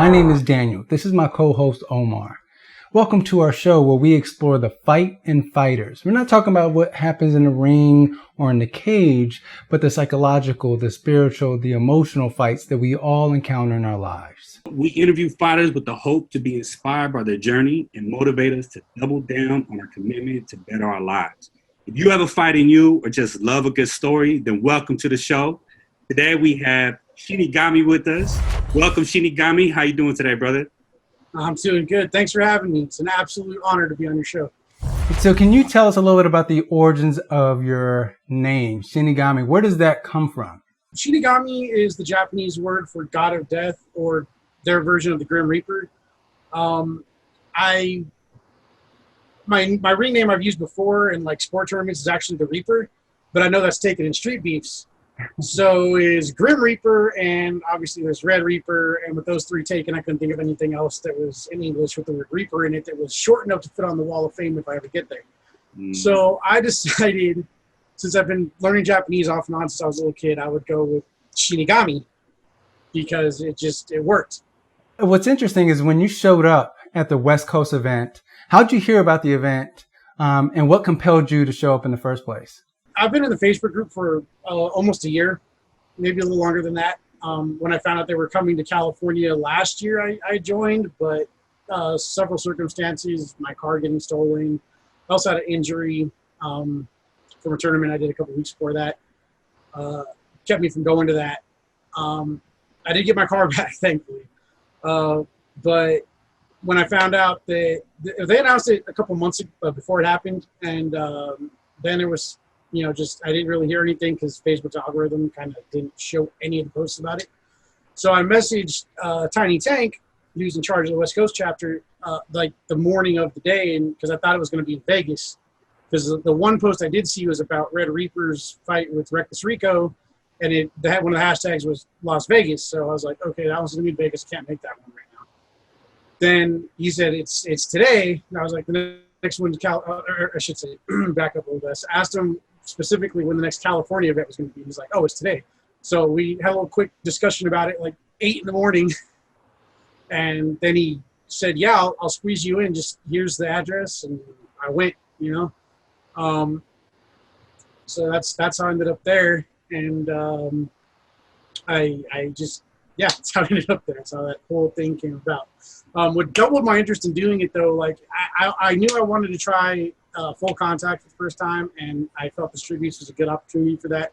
My name is Daniel. This is my co-host Omar. Welcome to our show where we explore the fight and fighters. We're not talking about what happens in the ring or in the cage, but the psychological, the spiritual, the emotional fights that we all encounter in our lives. We interview fighters with the hope to be inspired by their journey and motivate us to double down on our commitment to better our lives. If you have a fight in you or just love a good story, then welcome to the show. Today we have Shinigami with us. Welcome, Shinigami. How you doing today, brother? I'm doing good. Thanks for having me. It's an absolute honor to be on your show. So can you tell us a little bit about the origins of your name, Shinigami? Where does that come from? Shinigami is the Japanese word for god of death, or their version of the Grim Reaper. My ring name I've used before in like sport tournaments is actually the Reaper, but I know that's taken in Street Beefs. So is Grim Reaper, and obviously there's Red Reaper, and with those three taken, I couldn't think of anything else that was in English with the word Reaper in it that was short enough to fit on the Wall of Fame if I ever get there. So I decided, since I've been learning Japanese off and on since I was a little kid, I would go with Shinigami because it worked. What's interesting is when you showed up at the West Coast event, how'd you hear about the event, and what compelled you to show up in the first place? I've been in the Facebook group for almost a year, maybe a little longer than that. When I found out they were coming to California last year, I joined, but several circumstances, my car getting stolen, I also had an injury from a tournament I did a couple weeks before that, kept me from going to that. I did get my car back, thankfully. But when I found out that they announced it a couple months before it happened, and then it was, I didn't really hear anything because Facebook's algorithm kind of didn't show any of the posts about it. So I messaged Tiny Tank, who's in charge of the West Coast chapter, like the morning of the day, and because I thought it was going to be in Vegas. Because the one post I did see was about Red Reaper's fight with Reckless Rico, and one of the hashtags was Las Vegas. So I was like, okay, that one's going to be in Vegas. I can't make that one right now. Then he said it's today, and I was like, the next one's I should say, back up a little bit. I asked him specifically when the next California event was going to be. He's like, oh, it's today. So we had a little quick discussion about it, like 8 a.m. And then he said, yeah, I'll squeeze you in. Just here's the address. And I went, so that's how I ended up there. And that's how I ended up there. That's how that whole thing came about. What doubled my interest in doing it, though, like I knew I wanted to try full contact for the first time, and I felt the Street Beefs was a good opportunity for that.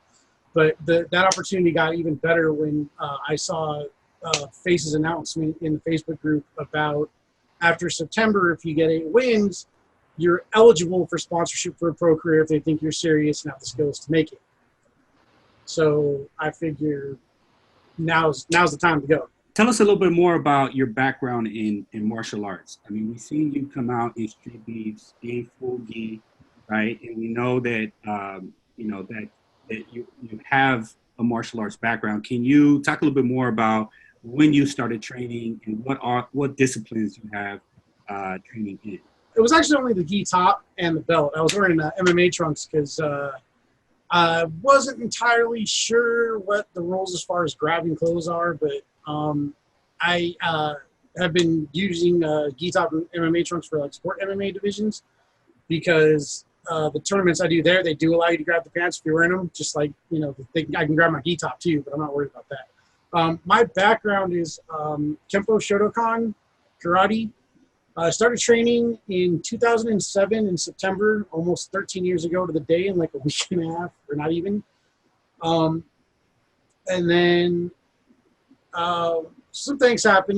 But that opportunity got even better when I saw Face's announcement in the Facebook group about after September, if you get 8 wins, you're eligible for sponsorship for a pro career if they think you're serious and have the skills to make it. So I figure now's the time to go. Tell us a little bit more about your background in martial arts. I mean, we've seen you come out in Street Beefs, in full gi, right? And we know that that you have a martial arts background. Can you talk a little bit more about when you started training and what disciplines you have training in? It was actually only the gi top and the belt. I was wearing MMA trunks because I wasn't entirely sure what the rules as far as grabbing clothes are, but I have been using gi top and MMA trunks for like sport MMA divisions because the tournaments I do there, they do allow you to grab the pants if you're wearing them. Just like, I can grab my gi top too, but I'm not worried about that. My background is Kempo Shotokan, karate. I started training in 2007 in September, almost 13 years ago to the day, in like a week and a half, or not even. And then some things happen,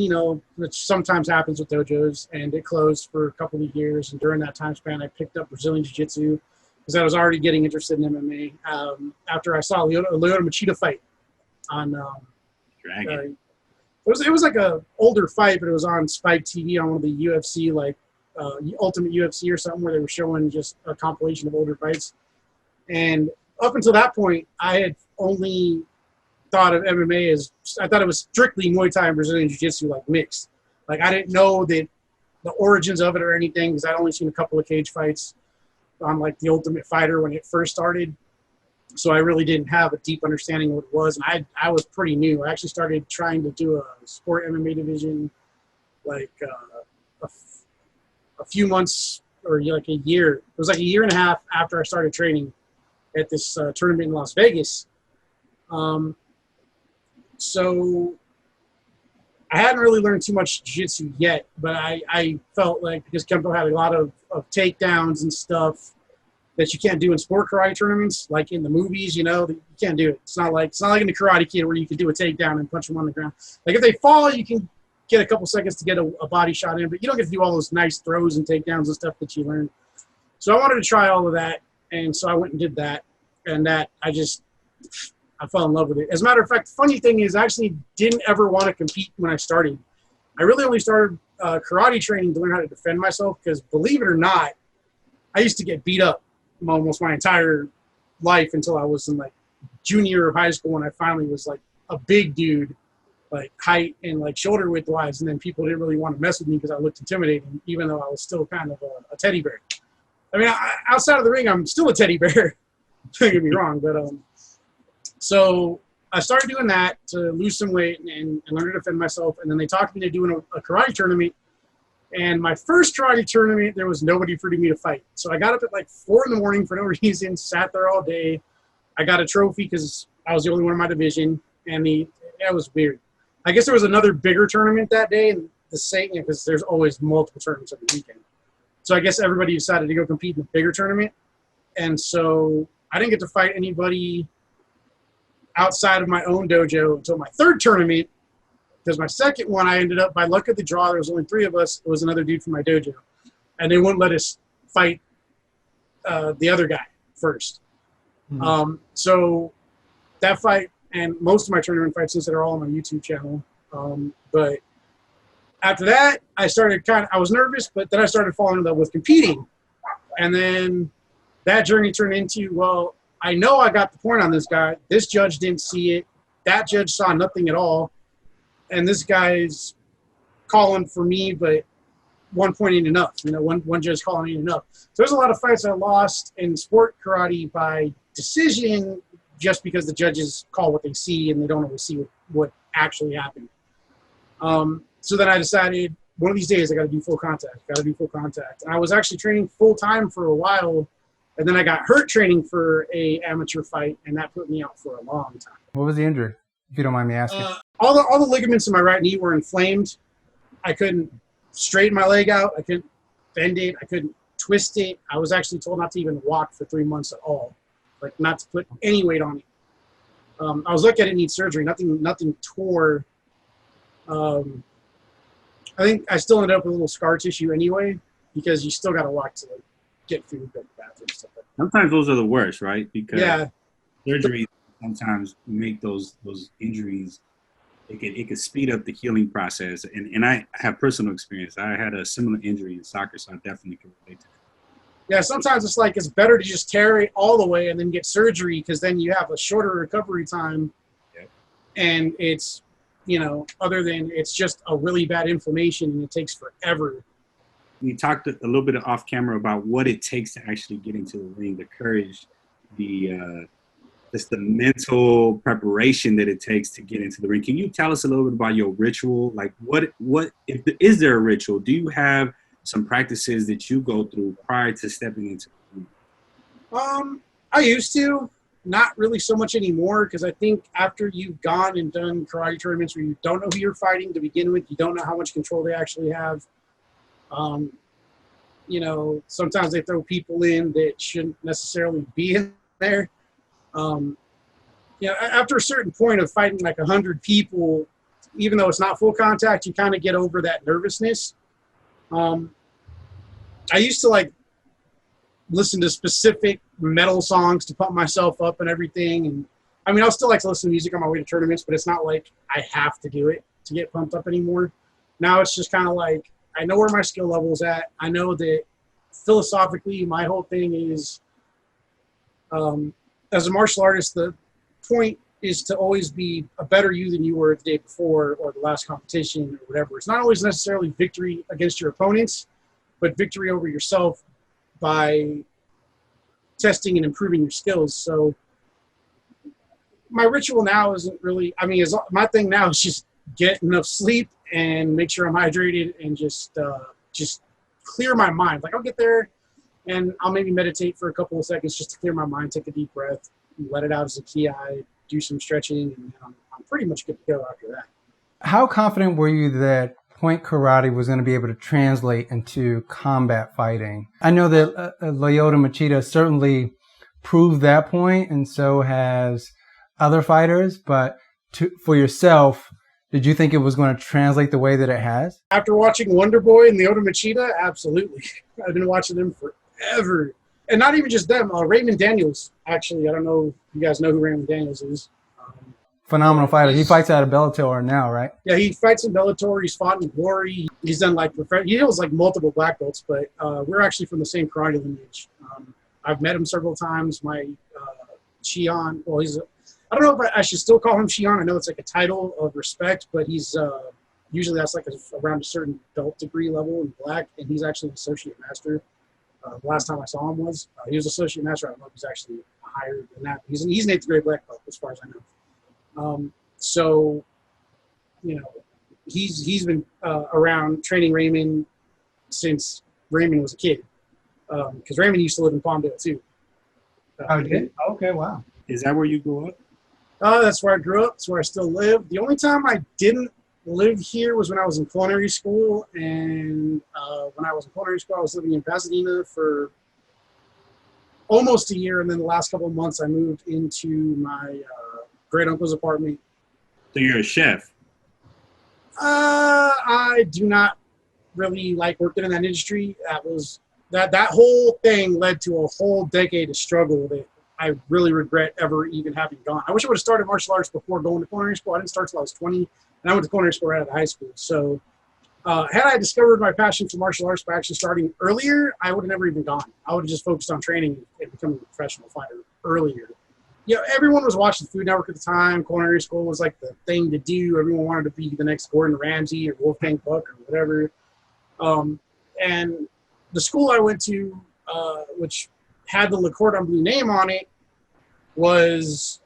which sometimes happens with dojos, and it closed for a couple of years. And during that time span, I picked up Brazilian Jiu-Jitsu because I was already getting interested in MMA after I saw Lyoto Machida fight on Dragon. It was like a older fight, but it was on Spike TV on one of the UFC, like Ultimate UFC or something, where they were showing just a compilation of older fights. And up until that point, I had only thought of MMA as, I thought it was strictly Muay Thai and Brazilian Jiu-Jitsu, like mixed. Like I didn't know the origins of it or anything because I'd only seen a couple of cage fights on like the Ultimate Fighter when it first started. So I really didn't have a deep understanding of what it was. And I was pretty new. I actually started trying to do a sport MMA division like a few months or like a year. It was like a year and a half after I started training at this tournament in Las Vegas. So I hadn't really learned too much jiu-jitsu yet, but I felt like because Kempo had a lot of takedowns and stuff that you can't do in sport karate tournaments, like in the movies, you can't do it. It's not like in the Karate Kid where you can do a takedown and punch them on the ground. Like if they fall, you can get a couple seconds to get a body shot in, but you don't get to do all those nice throws and takedowns and stuff that you learn. So I wanted to try all of that, and so I went and did that, and that I fell in love with it. As a matter of fact, the funny thing is I actually didn't ever want to compete when I started. I really only started karate training to learn how to defend myself because, believe it or not, I used to get beat up almost my entire life until I was in like junior year of high school when I finally was like a big dude, like height and like shoulder width wise, and then people didn't really want to mess with me because I looked intimidating, even though I was still kind of a teddy bear. I mean, outside of the ring, I'm still a teddy bear. Don't get me wrong, but so I started doing that to lose some weight and learn to defend myself, and then they talked me to doing a karate tournament. And my first karate tournament, there was nobody for me to fight. So I got up at like 4 a.m. for no reason, sat there all day. I got a trophy because I was the only one in my division, and that was weird. I guess there was another bigger tournament that day, and the same because there's always multiple tournaments every weekend. So I guess everybody decided to go compete in the bigger tournament, and so I didn't get to fight anybody outside of my own dojo until my third tournament. Because my second one, I ended up, by luck of the draw, there was only 3 of us. It was another dude from my dojo. And they wouldn't let us fight the other guy first. Mm-hmm. So that fight, and most of my tournament fights, since they're all on my YouTube channel. But after that, I was nervous, but then I started falling in love with competing. And then that journey turned into, well, I know I got the point on this guy. This judge didn't see it. That judge saw nothing at all. And this guy's calling for me, but one point ain't enough. One judge calling ain't enough. So there's a lot of fights I lost in sport karate by decision just because the judges call what they see and they don't always see what actually happened. So then I decided one of these days I got to do full contact. And I was actually training full time for a while, and then I got hurt training for a amateur fight, and that put me out for a long time. What was the injury, if you don't mind me asking? All the ligaments in my right knee were inflamed. I couldn't straighten my leg out. I couldn't bend it. I couldn't twist it. I was actually told not to even walk for 3 months at all, like not to put any weight on it. I was lucky I didn't need surgery. Nothing tore. I think I still ended up with a little scar tissue anyway, because you still got to walk to get food, go to the bathroom, stuff like that. Sometimes those are the worst, right? Because surgery sometimes make those injuries. It could speed up the healing process, and I have personal experience. I had a similar injury in soccer, so I definitely can relate to it. Yeah, sometimes it's better to just tear it all the way and then get surgery, because then you have a shorter recovery time. Yep. And it's, other than it's just a really bad inflammation and it takes forever. We talked a little bit off camera about what it takes to actually get into the ring, the courage, just the mental preparation that it takes to get into the ring. Can you tell us a little bit about your ritual? Like is there a ritual? Do you have some practices that you go through prior to stepping into the ring? I used to, not really so much anymore, because I think after you've gone and done karate tournaments where you don't know who you're fighting to begin with, you don't know how much control they actually have. Sometimes they throw people in that shouldn't necessarily be in there. After a certain point of fighting like 100 people, even though it's not full contact, you kind of get over that nervousness. I used to listen to specific metal songs to pump myself up and everything. And I mean, I'll still like to listen to music on my way to tournaments, but it's not like I have to do it to get pumped up anymore. Now it's just kind of like, I know where my skill level's at. I know that philosophically, my whole thing is, as a martial artist, the point is to always be a better you than you were the day before or the last competition or whatever. It's not always necessarily victory against your opponents, but victory over yourself by testing and improving your skills. So my ritual now isn't really, my thing now is just get enough sleep and make sure I'm hydrated and just clear my mind. Like I'll get there and I'll maybe meditate for a couple of seconds just to clear my mind, take a deep breath, let it out as a ki, do some stretching, and I'm pretty much good to go after that. How confident were you that point karate was going to be able to translate into combat fighting? I know that Lyoto Machida certainly proved that point, and so has other fighters, but for yourself, did you think it was going to translate the way that it has? After watching Wonder Boy and Lyoto Machida, absolutely. I've been watching them forever. And not even just them, Raymond Daniels, actually. I don't know if you guys know who Raymond Daniels is. Phenomenal fighter. He fights out of Bellator now, right? Yeah, he fights in Bellator. He's fought in Glory. He's done he holds like multiple black belts, but we're actually from the same karate lineage. I've met him several times. My Shion, well, I don't know if I should still call him Shion. I know it's like a title of respect, but he's usually that's like around a certain belt degree level in black, and he's actually an associate master. The last time I saw him he was associate master. I don't know if he's actually higher than that. He's an 8th grade black belt as far as I know. So, he's been around training Raymond since Raymond was a kid. Because Raymond used to live in Palmdale too. Okay, wow. Is that where you grew up? That's where I grew up. That's where I still live. The only time I didn't live here was when I was in culinary school. And when I was in culinary school, I was living in Pasadena for almost a year. And then the last couple of months, I moved into my great uncle's apartment. So you're a chef? I do not really like working in that industry. That whole thing led to a whole decade of struggle that I really regret ever even having gone. I wish I would have started martial arts before going to culinary school. I didn't start till I was 20, and I went to culinary school right out of high school. So had I discovered my passion for martial arts by actually starting earlier, I would have never even gone. I would have just focused on training and becoming a professional fighter earlier. Everyone was watching Food Network at the time. Culinary school was like the thing to do. Everyone wanted to be the next Gordon Ramsay or Wolfgang Puck or whatever. And the school I went to, which had the Le Cordon Bleu name on it, was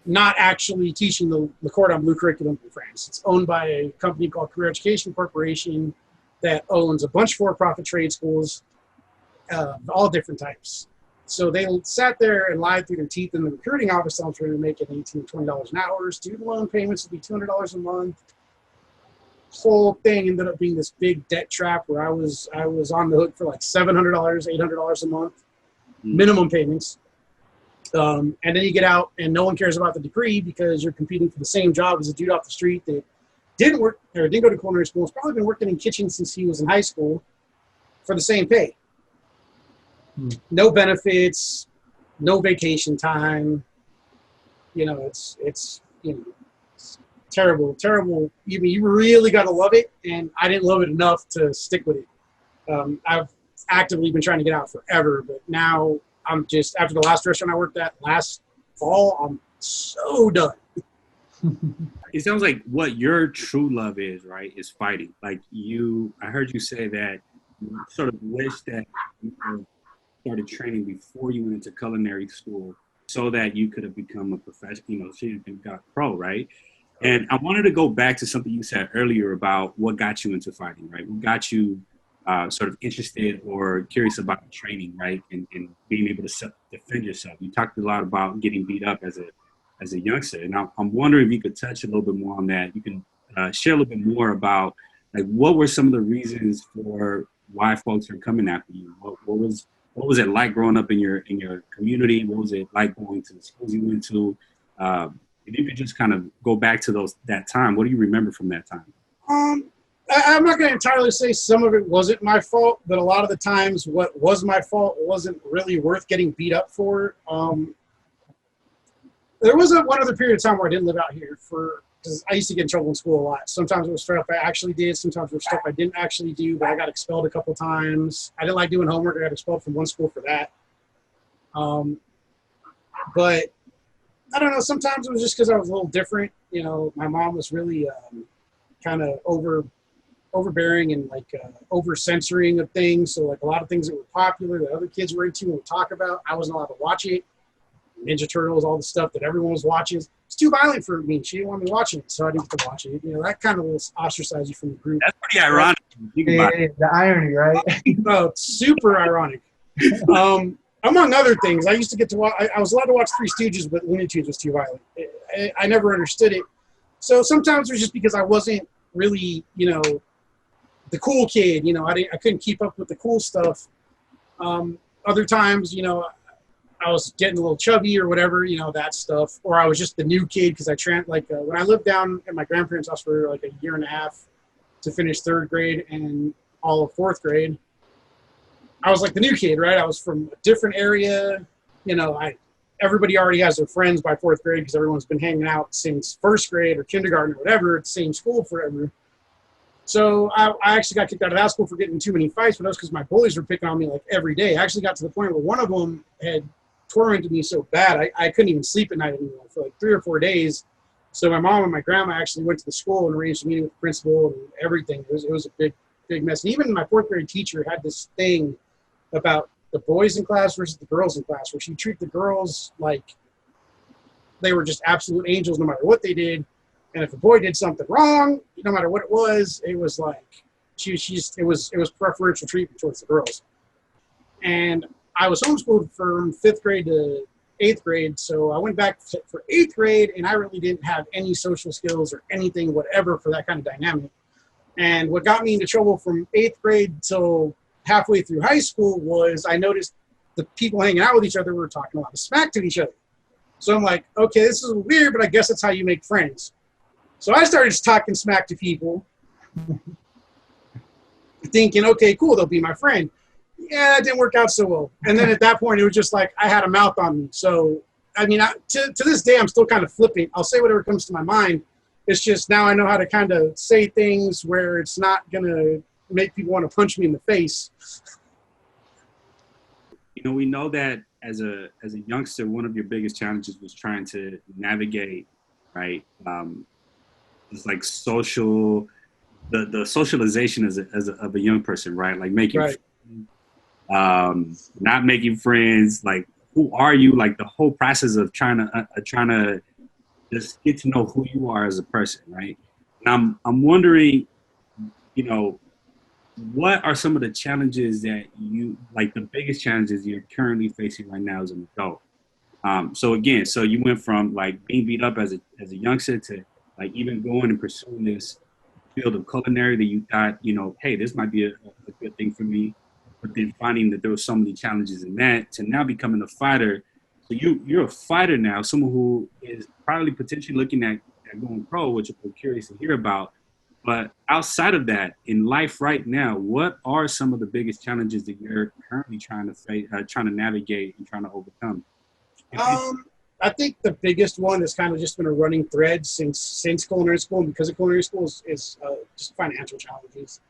not actually teaching the Le Cordon Bleu curriculum in France. It's owned by a company called Career Education Corporation that owns a bunch of for-profit trade schools, all different types. So they sat there and lied through their teeth in the recruiting office. I'm trying to make it $18, $20 an hour. Student loan payments would be $200 a month. Whole thing ended up being this big debt trap where I was on the hook for like $700, $800 a month, minimum payments. And then you get out and no one cares about the degree because you're competing for the same job as a dude off the street that didn't go to culinary school. Has probably been working in kitchens since he was in high school for the same pay. No benefits, no vacation time. It's terrible. You really got to love it, and I didn't love it enough to stick with it. I've actively been trying to get out forever, but now I'm just, after the last restaurant I worked at last fall, I'm so done. It sounds like what your true love is, right, is fighting. Like I heard you say that you sort of wish that you started training before you went into culinary school so that you could have become a professional, so you got pro, right? And I wanted to go back to something you said earlier about what got you into fighting, right? What got you sort of interested or curious about training, right? And being able to defend yourself. You talked a lot about getting beat up as a youngster. And I'm wondering if you could touch a little bit more on that. You can share a little bit more about, like, what were some of the reasons for why folks are coming after you? What was it like growing up in your community? What was it like going to the schools you went to? If you could just kind of go back to that time, what do you remember from that time? I'm not going to entirely say some of it wasn't my fault, but a lot of the times what was my fault wasn't really worth getting beat up for. There was one other period of time where I didn't live out here because I used to get in trouble in school a lot. Sometimes it was stuff I actually did. Sometimes it was stuff I didn't actually do, but I got expelled a couple times. I didn't like doing homework. I got expelled from one school for that. But I don't know. Sometimes it was just because I was a little different. My mom was really kind of overbearing and over censoring of things. So like a lot of things that were popular that other kids were into and would talk about, I wasn't allowed to watch it. Ninja Turtles, all the stuff that everyone was watching. It's too violent for me. She didn't want me watching it, so I didn't get to watch it. You know, that kind of will ostracise you from the group. That's pretty ironic. The irony, right? Oh, super ironic. Among other things, I used to get to watch. I was allowed to watch Three Stooges, but Looney Tunes was too violent. I never understood it. So sometimes it was just because I wasn't really, you know, the cool kid. You know, I couldn't keep up with the cool stuff. Other times, you know, I was getting a little chubby or whatever, you know, that stuff. Or I was just the new kid because when I lived down at my grandparents' house for like a year and a half to finish 3rd grade and all of 4th grade, I was like the new kid, right? I was from a different area. You know, everybody already has their friends by 4th grade because everyone's been hanging out since 1st grade or kindergarten or whatever at the same school forever. So I actually got kicked out of that school for getting too many fights, but that was because my bullies were picking on me like every day. I actually got to the point where one of them had tormented me so bad I couldn't even sleep at night anymore for like 3 or 4 days. So my mom and my grandma actually went to the school and arranged a meeting with the principal and everything. It was a big mess. And even my 4th grade teacher had this thing about the boys in class versus the girls in class, where she treated the girls like they were just absolute angels no matter what they did. And if a boy did something wrong, no matter what it was like it was preferential treatment towards the girls. And I was homeschooled from 5th grade to 8th grade, so I went back for 8th grade, and I really didn't have any social skills or anything, whatever, for that kind of dynamic. And what got me into trouble from 8th grade till halfway through high school was I noticed the people hanging out with each other were talking a lot of smack to each other. So I'm like, okay, this is weird, but I guess that's how you make friends. So I started just talking smack to people, thinking, okay, cool, they'll be my friend. Yeah, it didn't work out so well. And then at that point, it was just like I had a mouth on me. So, I mean, to this day, I'm still kind of flippant. I'll say whatever comes to my mind. It's just now I know how to kind of say things where it's not going to make people want to punch me in the face. You know, we know that as a youngster, one of your biggest challenges was trying to navigate, right? It's like the socialization of a young person, right? Like making right. Not making friends, like who are you? Like the whole process of trying to just get to know who you are as a person, right? And I'm wondering, you know, what are some of the challenges that you like? The biggest challenges you're currently facing right now as an adult. So you went from like being beat up as a youngster to like even going and pursuing this field of culinary that you thought, you know, hey, this might be a good thing for me. But then finding that there were so many challenges in that to now becoming a fighter. So you're a fighter now, someone who is probably potentially looking at going pro, which I'm curious to hear about. But outside of that, in life right now, what are some of the biggest challenges that you're currently trying to face, trying to navigate and trying to overcome? I think the biggest one has kind of just been a running thread since culinary school, and because of culinary school is just financial challenges.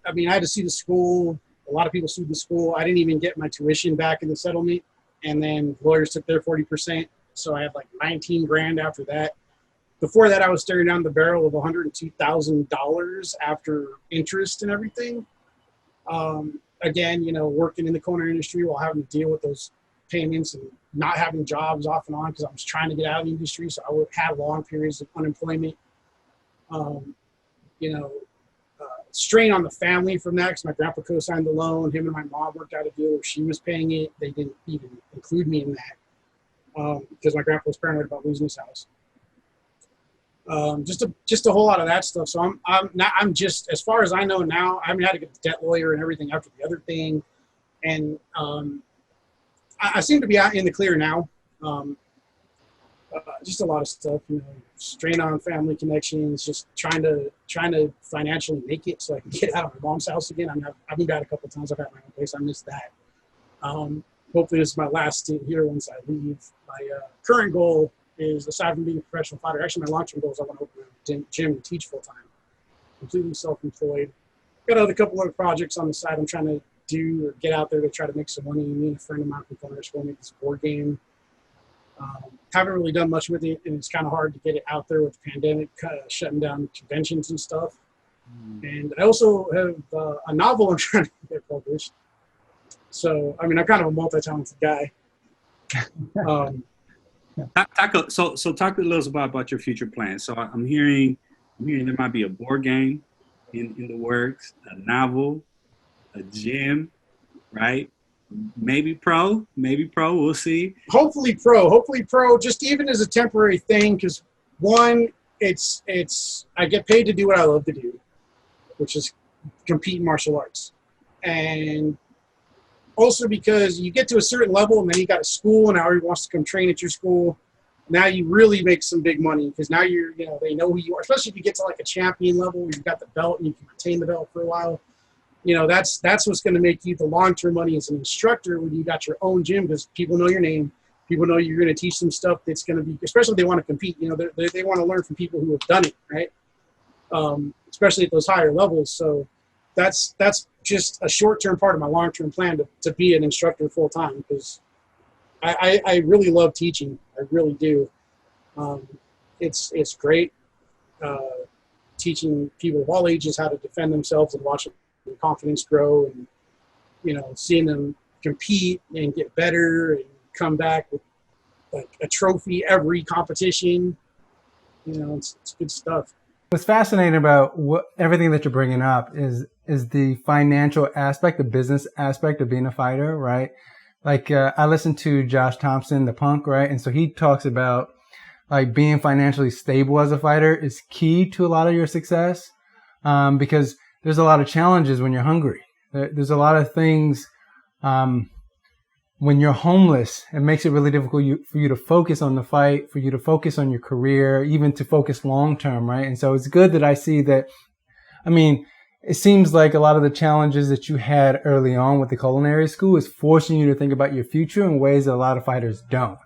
I mean, I had to sue the school. A lot of people sued the school. I didn't even get my tuition back in the settlement, and then lawyers took their 40%. So I had like 19 grand after that. Before that, I was staring down the barrel of $102,000 after interest and everything. Again, you know, working in the culinary industry while having to deal with those payments and not having jobs off and on because I was trying to get out of the industry. So I would have long periods of unemployment. You know, strain on the family from that because my grandpa co-signed the loan. Him and my mom worked out a deal where she was paying it. They didn't even include me in that because my grandpa was paranoid about losing his house. Just a whole lot of that stuff. So I'm just, as far as I know now, I haven't had to get the debt lawyer and everything after the other thing. And I seem to be out in the clear now. Just a lot of stuff, you know, strain on family connections, just trying to financially make it so I can get out of my mom's house again. I've been back a couple of times. I've had my own place. I missed that. Hopefully this is my last stint here once I leave. My current goal is, aside from being a professional fighter, actually my long-term goal is I want to open a gym and teach full-time, completely self-employed. Got a couple other projects on the side I'm trying to do or get out there to try to make some money. Me and a friend of mine from culinary school make this board game. Haven't really done much with it, and it's kind of hard to get it out there with the pandemic shutting down conventions and stuff. And I also have a novel I'm trying to get published. So, I mean, I'm kind of a multi-talented guy. Um, Talk a little about your future plans. So I'm hearing there might be a board game in the works, a novel, a gym, right? Maybe pro. We'll see. hopefully pro, just even as a temporary thing, because one, it's I get paid to do what I love to do, which is compete in martial arts, and also because you get to a certain level and then you got a school and now everyone wants to come train at your school. Now you really make some big money because now they know who you are, especially if you get to like a champion level where you've got the belt and you can retain the belt for a while. That's what's going to make you the long-term money as an instructor when you got your own gym, because people know your name. People know you're going to teach them stuff that's going to be, especially if they want to compete, they want to learn from people who have done it, right? Especially at those higher levels. So that's just a short-term part of my long-term plan to be an instructor full-time, because I really love teaching. I really do. It's great teaching people of all ages how to defend themselves and watching their confidence grow, and seeing them compete and get better and come back with like a trophy every competition. It's good stuff. What's fascinating about everything that you're bringing up is the financial aspect, the business aspect of being a fighter, right? Like I listened to Josh Thompson, the Punk, right? And so he talks about like being financially stable as a fighter is key to a lot of your success, because there's a lot of challenges when you're hungry. There's a lot of things when you're homeless. It makes it really difficult for you to focus on the fight, for you to focus on your career, even to focus long term, right? And so it's good that I see that. I mean, it seems like a lot of the challenges that you had early on with the culinary school is forcing you to think about your future in ways that a lot of fighters don't.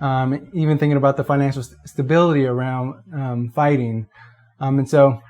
Even thinking about the financial stability around fighting. And so,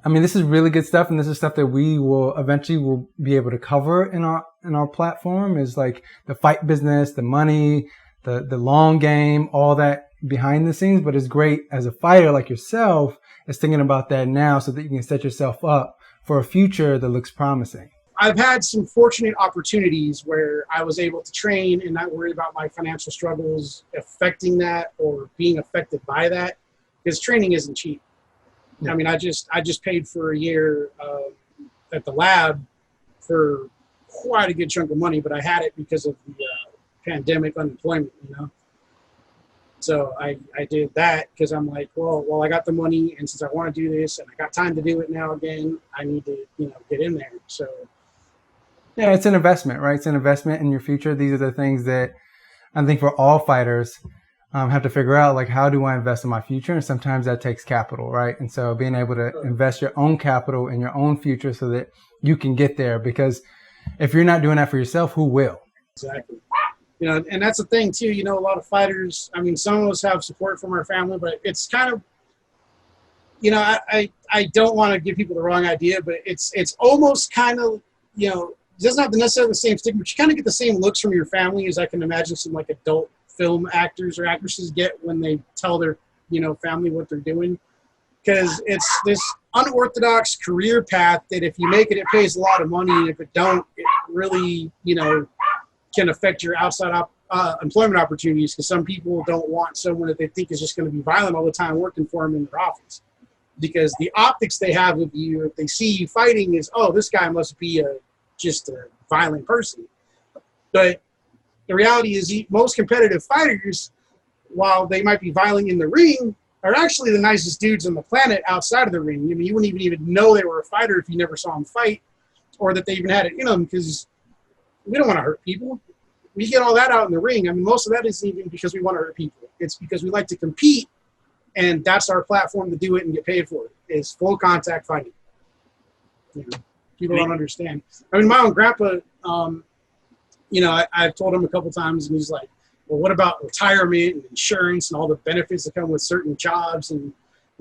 I mean, this is really good stuff, and this is stuff that we will eventually be able to cover in our platform, is like the fight business, the money, the long game, all that behind the scenes. But it's great as a fighter like yourself is thinking about that now so that you can set yourself up for a future that looks promising. I've had some fortunate opportunities where I was able to train and not worry about my financial struggles affecting that or being affected by that, because training isn't cheap. Yeah. I mean, I just paid for a year at the lab for quite a good chunk of money, but I had it because of the pandemic unemployment, So I did that because I'm like, well, I got the money, and since I want to do this and I got time to do it now again, I need to, get in there. So yeah, it's an investment, right? It's an investment in your future. These are the things that I think for all fighters have to figure out, like, how do I invest in my future? And sometimes that takes capital, right? And so being able to invest your own capital in your own future so that you can get there, because if you're not doing that for yourself, who will? Exactly. And that's the thing too, a lot of fighters, I mean, some of us have support from our family, but it's kind of, I don't want to give people the wrong idea, but it's almost kind of, it doesn't have necessarily the same stigma, but you kind of get the same looks from your family as I can imagine some like adult film actors or actresses get when they tell their, family what they're doing. Because it's this unorthodox career path that if you make it, it pays a lot of money. And if it don't, it really, can affect your outside employment opportunities, because some people don't want someone that they think is just going to be violent all the time working for them in their office. Because the optics they have of you, if they see you fighting, is, oh, this guy must be just a violent person. But the reality is most competitive fighters, while they might be violent in the ring, are actually the nicest dudes on the planet outside of the ring. I mean, you wouldn't even know they were a fighter if you never saw them fight, or that they even had it in them, because we don't want to hurt people. We get all that out in the ring. I mean, most of that isn't even because we want to hurt people. It's because we like to compete, and that's our platform to do it and get paid for it, is full contact fighting. People don't understand. I mean, my own grandpa, I've told him a couple times, and he's like, well, what about retirement and insurance and all the benefits that come with certain jobs? And,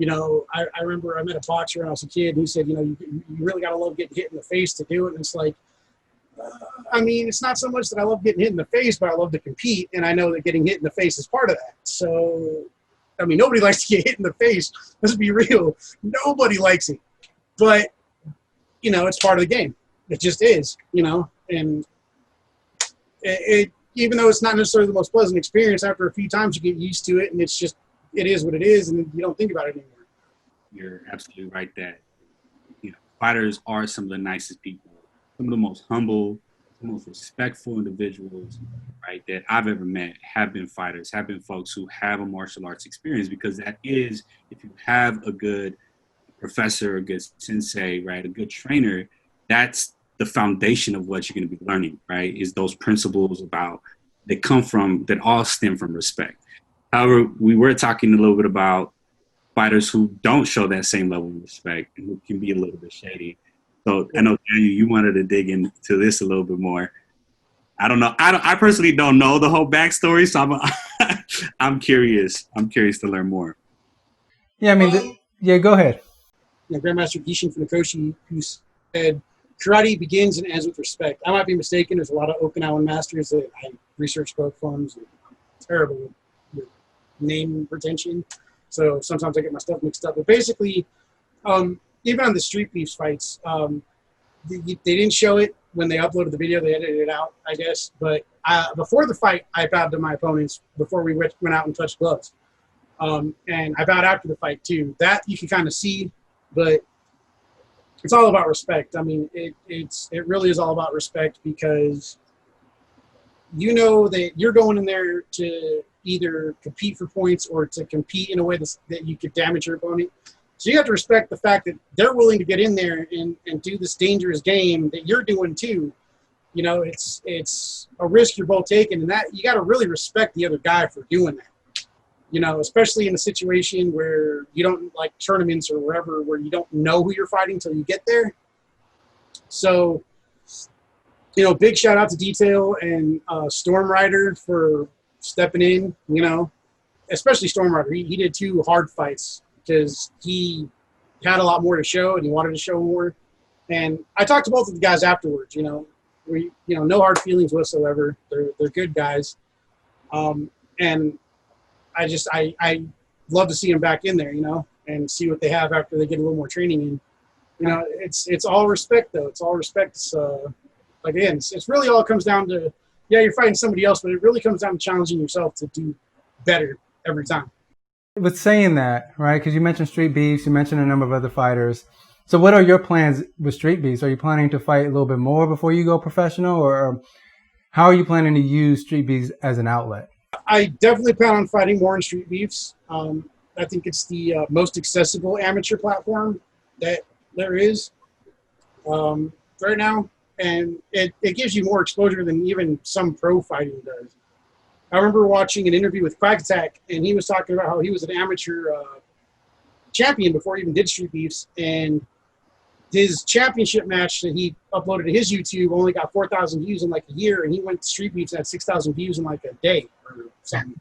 I remember I met a boxer when I was a kid, and he said, you really got to love getting hit in the face to do it. And it's like, I mean, it's not so much that I love getting hit in the face, but I love to compete, and I know that getting hit in the face is part of that. So, I mean, nobody likes to get hit in the face. Let's be real. Nobody likes it. But, it's part of the game. It just is, and even though it's not necessarily the most pleasant experience, after a few times you get used to it, and it's just, it is what it is, and you don't think about it anymore. You're absolutely right that, fighters are some of the nicest people, some of the most humble, the most respectful individuals, right, that I've ever met have been fighters, have been folks who have a martial arts experience, because that is, if you have a good professor, a good sensei, right, a good trainer, that's the foundation of what you're going to be learning, right, is those principles that all stem from respect. However, we were talking a little bit about fighters who don't show that same level of respect and who can be a little bit shady. So I know, Daniel, you wanted to dig into this a little bit more. I don't know. I personally don't know the whole backstory, so I'm curious. I'm curious to learn more. Yeah, I mean, go ahead. Grandmaster Gishin Funakoshi, who said, karate begins and ends with respect. I might be mistaken. There's a lot of Okinawan masters that I research both from. Terrible with name retention. So sometimes I get my stuff mixed up. But basically, even on the Street Beefs fights, they didn't show it when they uploaded the video. They edited it out, I guess. But before the fight, I bowed to my opponents before we went out and touched gloves. And I bowed after the fight, too. That you can kind of see, but it's all about respect. I mean, it really is all about respect, because you know that you're going in there to either compete for points or to compete in a way that you could damage your opponent. So you have to respect the fact that they're willing to get in there and do this dangerous game that you're doing too. It's a risk you're both taking, and that you got to really respect the other guy for doing that. Especially in a situation where you don't, like tournaments or wherever, where you don't know who you're fighting until you get there. So, big shout out to Detail and Storm Rider for stepping in, especially Storm Rider. He did 2 hard fights because he had a lot more to show and he wanted to show more. And I talked to both of the guys afterwards, no hard feelings whatsoever. They're good guys. And I love to see them back in there, and see what they have after they get a little more training in. It's all respect though. It's all respect. Again, it's really all comes down to, you're fighting somebody else, but it really comes down to challenging yourself to do better every time. With saying that, right, because you mentioned Street Beefs, you mentioned a number of other fighters. So what are your plans with Street Beefs? Are you planning to fight a little bit more before you go professional, or how are you planning to use Street Beefs as an outlet? I definitely plan on fighting more in Street Beefs. I think it's the most accessible amateur platform that there is right now. And it gives you more exposure than even some pro fighting does. I remember watching an interview with Quack Attack, and he was talking about how he was an amateur champion before he even did Street Beefs. And his championship match that he uploaded to his YouTube only got 4,000 views in like a year, and he went to Street Beefs and had 6,000 views in like a day or something.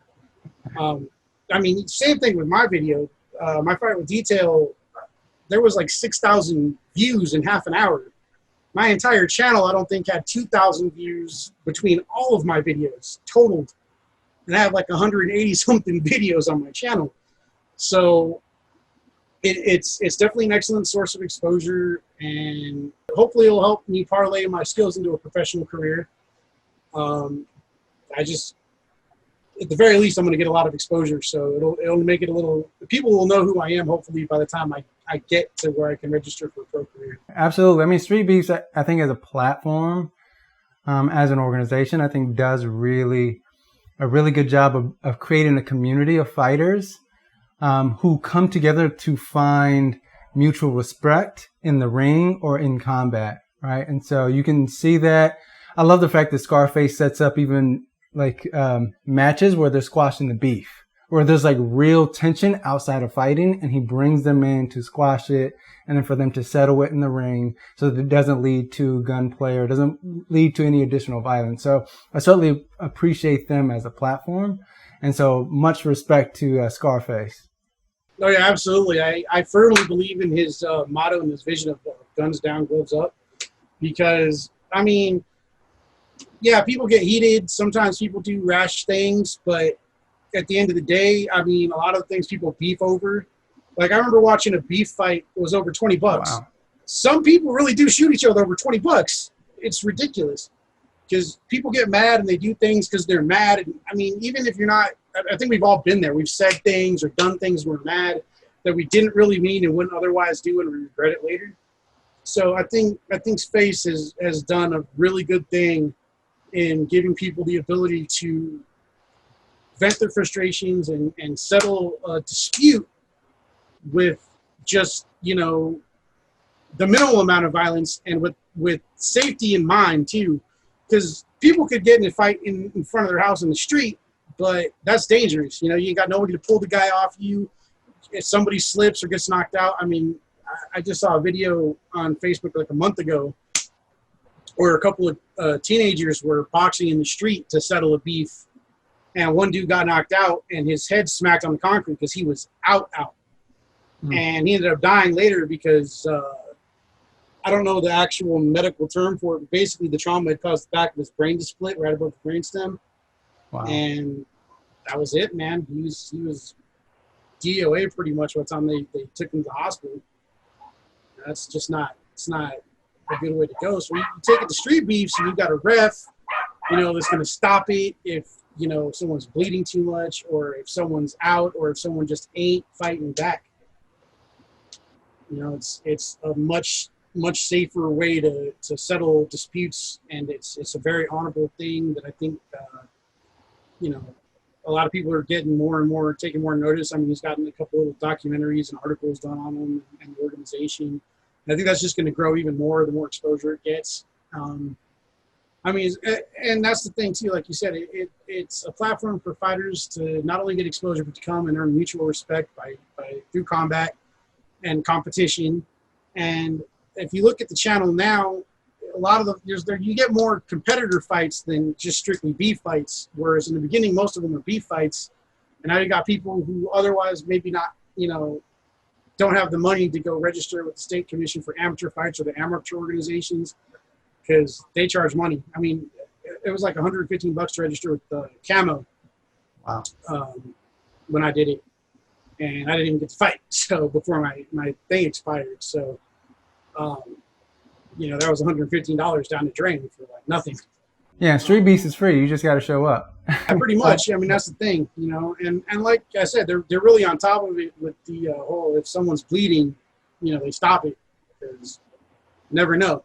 Same thing with my video. My fight with Detail, there was like 6,000 views in half an hour. My entire channel, I don't think, had 2,000 views between all of my videos totaled. And I have like 180-something videos on my channel. So it's definitely an excellent source of exposure, and hopefully it'll help me parlay my skills into a professional career. At the very least, I'm going to get a lot of exposure, so it'll make it a little, people will know who I am, hopefully, by the time I get to where I can register for a pro career. Absolutely. I mean, Street Beefs, I think as a platform, as an organization, I think does a really good job of creating a community of fighters who come together to find mutual respect in the ring or in combat, right? And so you can see that. I love the fact that Scarface sets up even like matches where they're squashing the beef, where there's like real tension outside of fighting, and he brings them in to squash it, and then for them to settle it in the ring so that it doesn't lead to gunplay or doesn't lead to any additional violence. So I certainly appreciate them as a platform, and so much respect to Scarface. Oh yeah, absolutely. I firmly believe in his motto and his vision of guns down, gloves up, because people get heated. Sometimes people do rash things, but at the end of the day, a lot of the things people beef over. Like I remember watching a beef fight that was over $20. Wow. Some people really do shoot each other over $20. It's ridiculous. because people get mad and they do things because they're mad. And, I mean, even if you're not, I think we've all been there. We've said things or done things we're mad that we didn't really mean and wouldn't otherwise do and regret it later. So I think Space has done a really good thing in giving people the ability to vent their frustrations and settle a dispute with just, you know, the minimal amount of violence and with safety in mind too. Because people could get in a fight in front of their house in the street, but that's dangerous. You know, you ain't got nobody to pull the guy off you. If somebody slips or gets knocked out, I mean, I just saw a video on Facebook like a month ago where a couple of teenagers were boxing in the street to settle a beef, and one dude got knocked out and his head smacked on the concrete because he was out. And he ended up dying later because I don't know the actual medical term for it, but basically the trauma had caused the back of his brain to split right above the brainstem. Wow. And that was it, man. He was DOA pretty much by the time they took him to the hospital. That's just not, it's not a good way to go. So you take it to street beefs and you've got a ref, you know, that's going to stop it if, you know, someone's bleeding too much or if someone's out or if someone just ain't fighting back. You know, it's a much safer way to settle disputes, and it's a very honorable thing that I think, you know, a lot of people are getting more and more, taking more notice. I mean, he's gotten a couple of documentaries and articles done on him and the organization. And I think that's just going to grow even more the more exposure it gets. I mean, and that's the thing too, like you said, it's a platform for fighters to not only get exposure, but to come and earn mutual respect by through combat and competition. And if you look at the channel now, a lot of you get more competitor fights than just strictly beef fights. Whereas in the beginning, most of them were beef fights. And now you got people who otherwise maybe not, you know, don't have the money to go register with the State Commission for Amateur Fights or the amateur organizations because they charge money. I mean, it was like $115 to register with the camo. Wow. When I did it. And I didn't even get to fight. So before my thing expired. So, you know, that was $115 down the drain for like nothing. Yeah, Street Beefs is free. You just got to show up. Pretty much. I mean, that's the thing, you know. And like I said, they're really on top of it with the whole if someone's bleeding, you know, they stop it because you never know.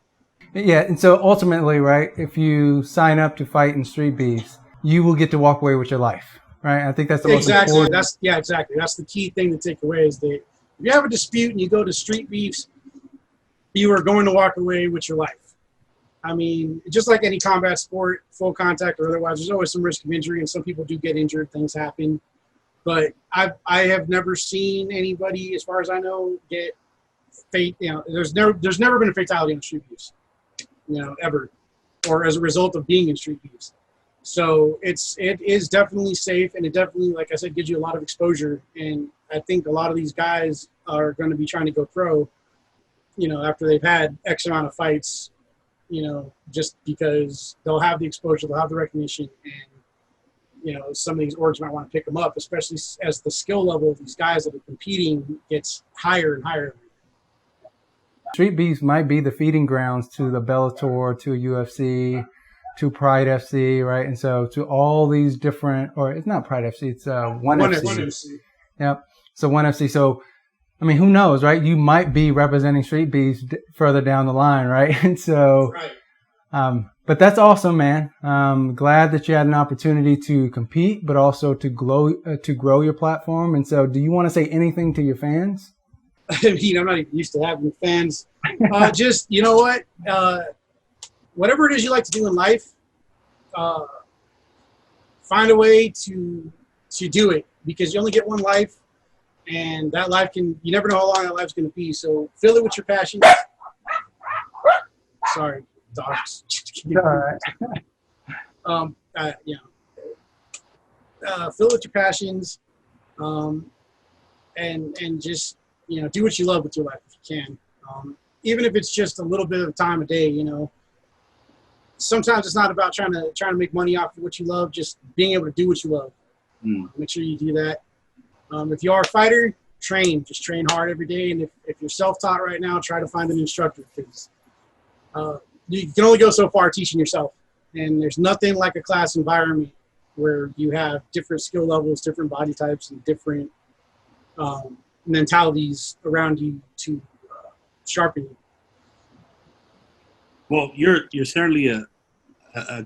Yeah, and so ultimately, right, if you sign up to fight in Street Beefs, you will get to walk away with your life, right? I think that's the most important. Exactly. That's the key thing to take away is that if you have a dispute and you go to Street Beefs, you are going to walk away with your life. I mean, just like any combat sport, full contact or otherwise, there's always some risk of injury, and some people do get injured. Things happen. But I have never seen anybody, as far as I know, get fate. You know, there's never been a fatality in Street Beefs, you know, ever, or as a result of being in Street Beefs. So it is definitely safe, and it definitely, like I said, gives you a lot of exposure. And I think a lot of these guys are going to be trying to go pro, you know, after they've had X amount of fights, you know, just because they'll have the exposure, they'll have the recognition, and, you know, some of these orgs might want to pick them up, especially as the skill level of these guys that are competing gets higher and higher. Street Beefs might be the feeding grounds to the Bellator, to UFC, to Pride FC, right? And so to all these different, or it's not Pride FC, it's One FC. Yep. So One FC. So, I mean, who knows, right? You might be representing Street Beefs further down the line, right? And so, right. But that's awesome, man. Glad that you had an opportunity to compete, but also to grow your platform. And so, do you want to say anything to your fans? I mean, I'm not even used to having fans. Just, you know what? Whatever it is you like to do in life, find a way to do it, because you only get one life, and that life you never know how long that life's going to be. So fill it with your passions. Sorry, dogs. All right. Fill it with your passions, and just, you know, do what you love with your life if you can. Even if it's just a little bit of time a day, you know. Sometimes it's not about trying to make money off of what you love, just being able to do what you love. Make sure you do that. If you are a fighter, just train hard every day. And if you're self-taught right now, try to find an instructor, because you can only go so far teaching yourself. And there's nothing like a class environment where you have different skill levels, different body types, and different mentalities around you to sharpen you. Well, you're certainly a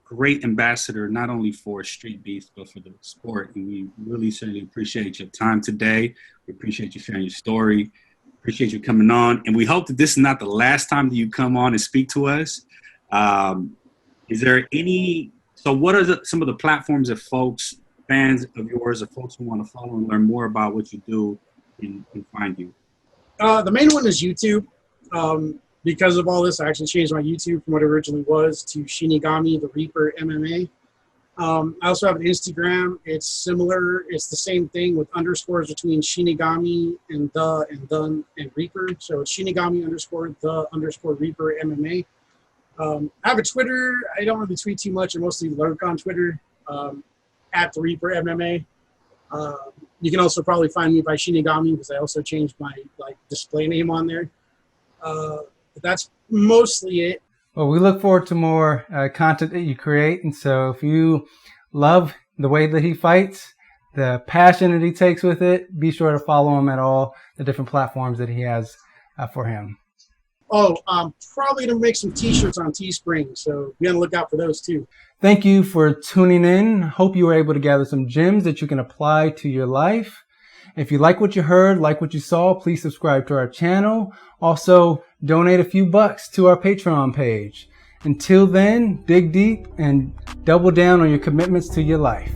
great ambassador, not only for Street Beefs, but for the sport. And we really certainly appreciate your time today. We appreciate you sharing your story. Appreciate you coming on. And we hope that this is not the last time that you come on and speak to us. Is there any, so what are some of the platforms that folks, fans of yours, or folks who want to follow and learn more about what you do can find you? The main one is YouTube. Because of all this, I actually changed my YouTube from what it originally was to Shinigami the Reaper MMA. I also have an Instagram. It's similar. It's the same thing with underscores between Shinigami and the and Reaper. So it's Shinigami _ Reaper MMA. I have a Twitter. I don't really tweet too much. I mostly lurk on Twitter at the Reaper MMA. You can also probably find me by Shinigami because I also changed my display name on there. But that's mostly it. Well, we look forward to more content that you create. And so if you love the way that he fights, the passion that he takes with it, be sure to follow him at all the different platforms that he has for him. Oh, probably to make some t-shirts on Teespring. So be on the lookout for those too. Thank you for tuning in. Hope you were able to gather some gems that you can apply to your life. If you like what you heard, like what you saw, please subscribe to our channel. Also, donate a few bucks to our Patreon page. Until then, dig deep and double down on your commitments to your life.